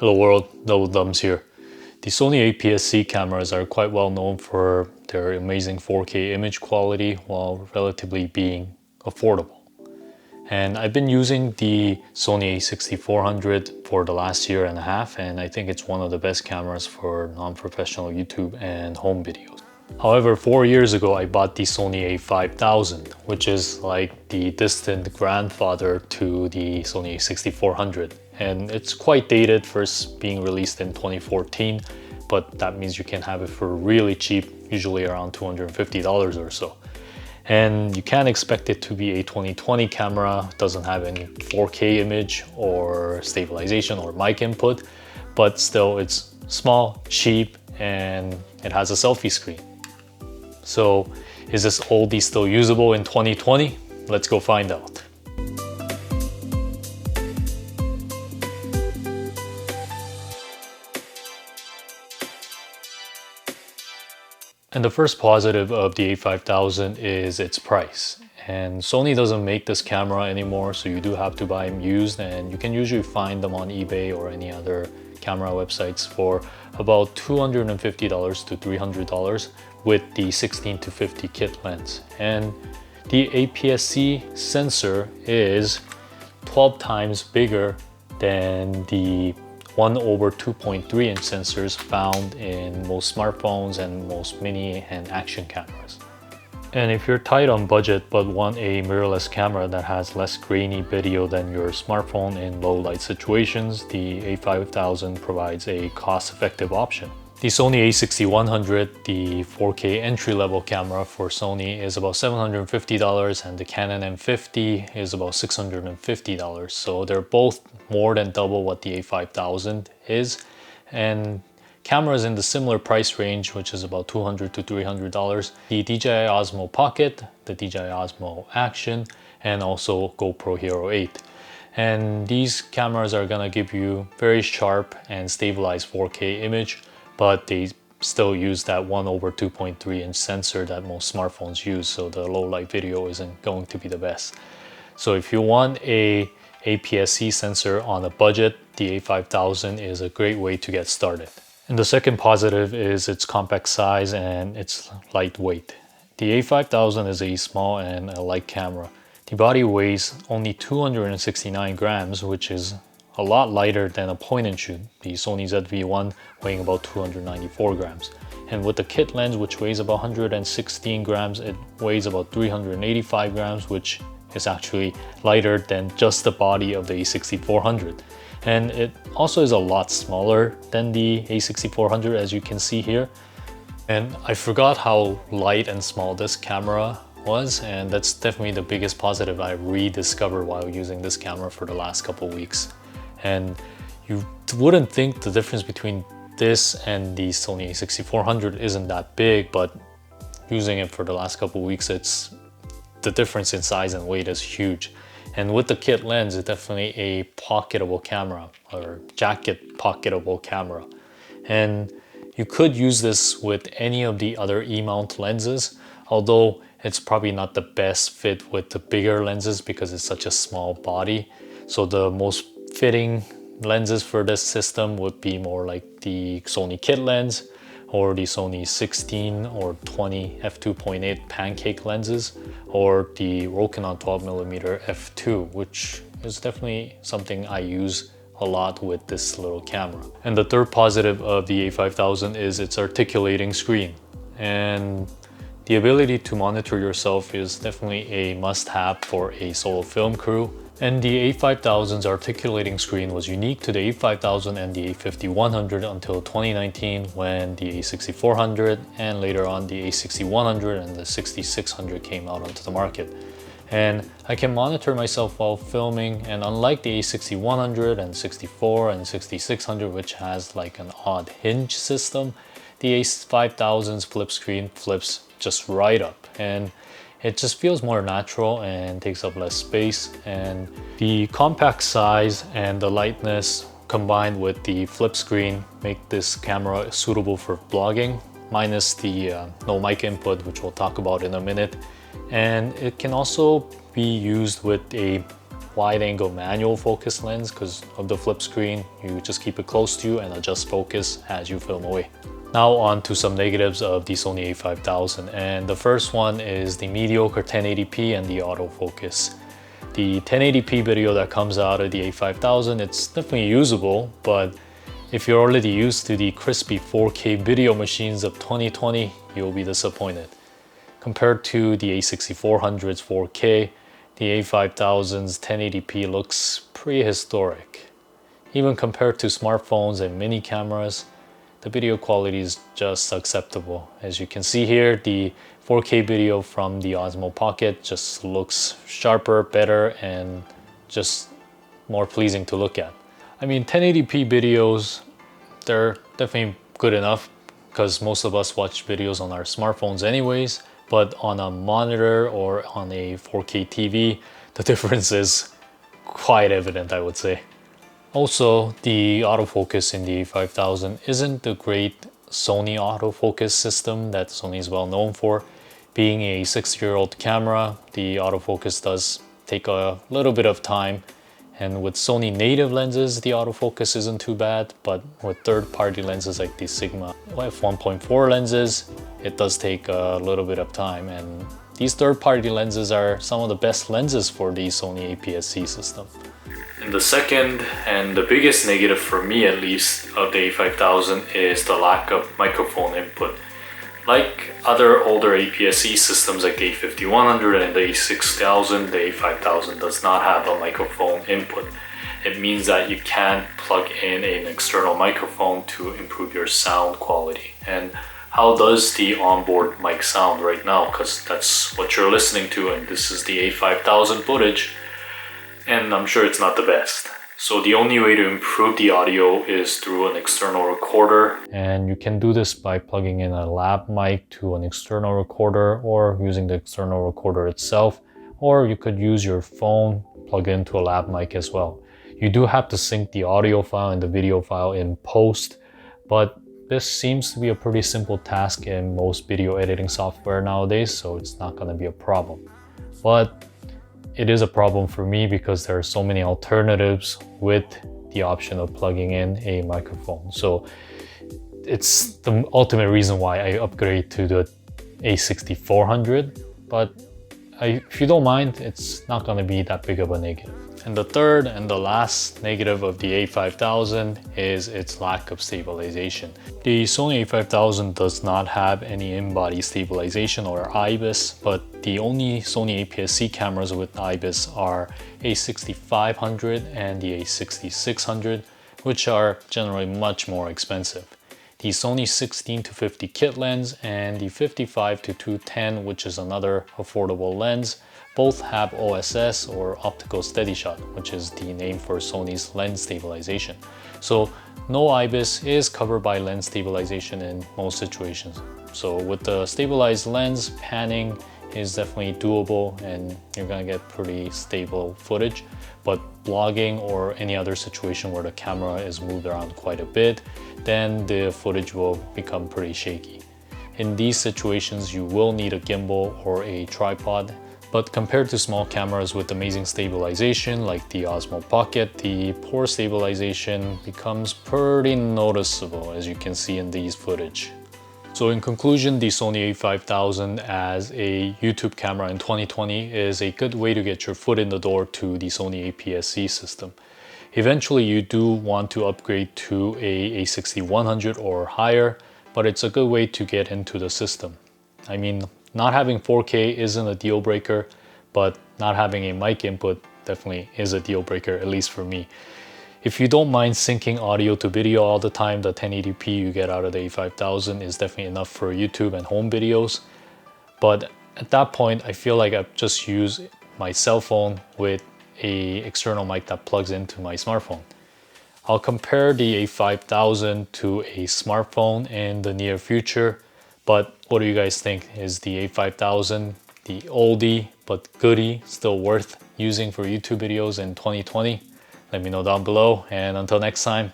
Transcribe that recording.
Hello world, Double Thumbs here. The Sony APS-C cameras are quite well known for their amazing 4K image quality while relatively being affordable. And I've been using the Sony A6400 for the last year and a half, and I think it's one of the best cameras for non-professional YouTube and home videos. However, 4 years ago I bought the Sony A5000, which is like the distant grandfather to the Sony A6400. And it's quite dated, first being released in 2014, but that means you can have it for really cheap, usually around $250 or so. And you can't expect it to be a 2020 camera, doesn't have any 4K image or stabilization or mic input, but still it's small, cheap, and it has a selfie screen. So is this oldie still usable in 2020? Let's go find out. And the first positive of the A5000 is its price. And Sony doesn't make this camera anymore, so you do have to buy them used, and you can usually find them on eBay or any other camera websites for about $250 to $300 with the 16 to 50 kit lens. And the APS-C sensor is 12 times bigger than the 1/2.3 inch sensors found in most smartphones and most mini and action cameras. And if you're tight on budget but want a mirrorless camera that has less grainy video than your smartphone in low light situations, the A5000 provides a cost-effective option. The Sony A6100, the 4K entry-level camera for Sony, is about $750, and the Canon M50 is about $650. So they're both more than double what the A5000 is. And cameras in the similar price range, which is about $200 to $300, the DJI Omsmo Pocket, the DJI Osmo Action, and also GoPro Hero 8. And these cameras are gonna give you very sharp and stabilized 4K image, but they still use that 1/2.3 inch sensor that most smartphones use, so the low light video isn't going to be the best. So if you want a APS-C sensor on a budget, the A5000 is a great way to get started. And the second positive is its compact size and its lightweight. The A5000 is a small and a light camera. The body weighs only 269 grams, which is a lot lighter than a point and shoot, the Sony ZV-1 weighing about 294 grams. And with the kit lens, which weighs about 116 grams, it weighs about 385 grams, which is actually lighter than just the body of the A6400. And it also is a lot smaller than the A6400, as you can see here. And I forgot how light and small this camera was, and that's definitely the biggest positive I rediscovered while using this camera for the last couple weeks. And you wouldn't think the difference between this and the Sony A6400 isn't that big, but using it for the last couple of weeks, the difference in size and weight is huge. And with the kit lens, it's definitely a pocketable camera, or jacket pocketable camera. And you could use this with any of the other E-mount lenses, although it's probably not the best fit with the bigger lenses because it's such a small body. So the most fitting lenses for this system would be more like the Sony kit lens or the Sony 16 or 20 f2.8 pancake lenses, or the Rokinon 12mm f2, which is definitely something I use a lot with this little camera. And the third positive of the A5000 is its articulating screen. And the ability to monitor yourself is definitely a must-have for a solo film crew. And the A5000's articulating screen was unique to the A5000 and the A5100 until 2019, when the A6400 and later on the A6100 and the 6600 came out onto the market. And I can monitor myself while filming, and unlike the A6100 and 64 and 6600, which has like an odd hinge system, the A5000's flip screen flips just right up, and it just feels more natural and takes up less space. And the compact size and the lightness combined with the flip screen make this camera suitable for vlogging, minus the no mic input, which we'll talk about in a minute. And it can also be used with a wide-angle manual focus lens because of the flip screen. You just keep it close to you and adjust focus as you film away. Now on to some negatives of the Sony A5000, and the first one is the mediocre 1080p and the autofocus. The 1080p video that comes out of the A5000, it's definitely usable, but if you're already used to the crispy 4K video machines of 2020, you'll be disappointed. Compared to the A6400's 4K, the A5000's 1080p looks prehistoric. Even compared to smartphones and mini cameras, the video quality is just acceptable. As you can see here, the 4K video from the Osmo Pocket just looks sharper, better, and just more pleasing to look at. I mean, 1080p videos, they're definitely good enough because most of us watch videos on our smartphones anyways, but on a monitor or on a 4K TV, the difference is quite evident, I would say. Also, the autofocus in the A5000 isn't the great Sony autofocus system that Sony is well known for. Being a 6-year-old camera, the autofocus does take a little bit of time. And with Sony native lenses, the autofocus isn't too bad, but with third-party lenses like the Sigma f1.4 lenses, it does take a little bit of time. And these third-party lenses are some of the best lenses for the Sony APS-C system. And the second and the biggest negative for me at least of the A5000 is the lack of microphone input. Like other older APS-C systems like the A5100 and the A6000, the A5000 does not have a microphone input. It means that you can't plug in an external microphone to improve your sound quality. And how does the onboard mic sound right now? Because that's what you're listening to, and this is the A5000 footage, and I'm sure it's not the best. So the only way to improve the audio is through an external recorder. And you can do this by plugging in a lab mic to an external recorder or using the external recorder itself. Or you could use your phone, plug it into a lab mic as well. You do have to sync the audio file and the video file in post, but this seems to be a pretty simple task in most video editing software nowadays, so it's not going to be a problem. But it is a problem for me because there are so many alternatives with the option of plugging in a microphone. So it's the ultimate reason why I upgrade to the A6400, but if you don't mind, it's not going to be that big of a negative. And the third and the last negative of the A5000 is its lack of stabilization. The Sony A5000 does not have any in-body stabilization or IBIS, but the only Sony APS-C cameras with IBIS are A6500 and the A6600, which are generally much more expensive. The Sony 16-50 kit lens and the 55-210, which is another affordable lens, both have OSS or optical steady shot, which is the name for Sony's lens stabilization. So no IBIS is covered by lens stabilization in most situations. So with the stabilized lens, panning is definitely doable and you're gonna get pretty stable footage. But vlogging or any other situation where the camera is moved around quite a bit, then the footage will become pretty shaky. In these situations, you will need a gimbal or a tripod. But compared to small cameras with amazing stabilization like the Osmo Pocket, the poor stabilization becomes pretty noticeable, as you can see in these footage. So in conclusion, the Sony A5000 as a YouTube camera in 2020 is a good way to get your foot in the door to the Sony APS-C system. Eventually you do want to upgrade to a A6100 or higher, but it's a good way to get into the system. I mean, not having 4K isn't a deal breaker, but not having a mic input definitely is a deal breaker, at least for me. If you don't mind syncing audio to video all the time, the 1080p you get out of the A5000 is definitely enough for YouTube and home videos. But at that point, I feel like I just use my cell phone with an external mic that plugs into my smartphone. I'll compare the A5000 to a smartphone in the near future. But what do you guys think? Is the A5000, the oldie but goodie, still worth using for YouTube videos in 2020? Let me know down below, and until next time,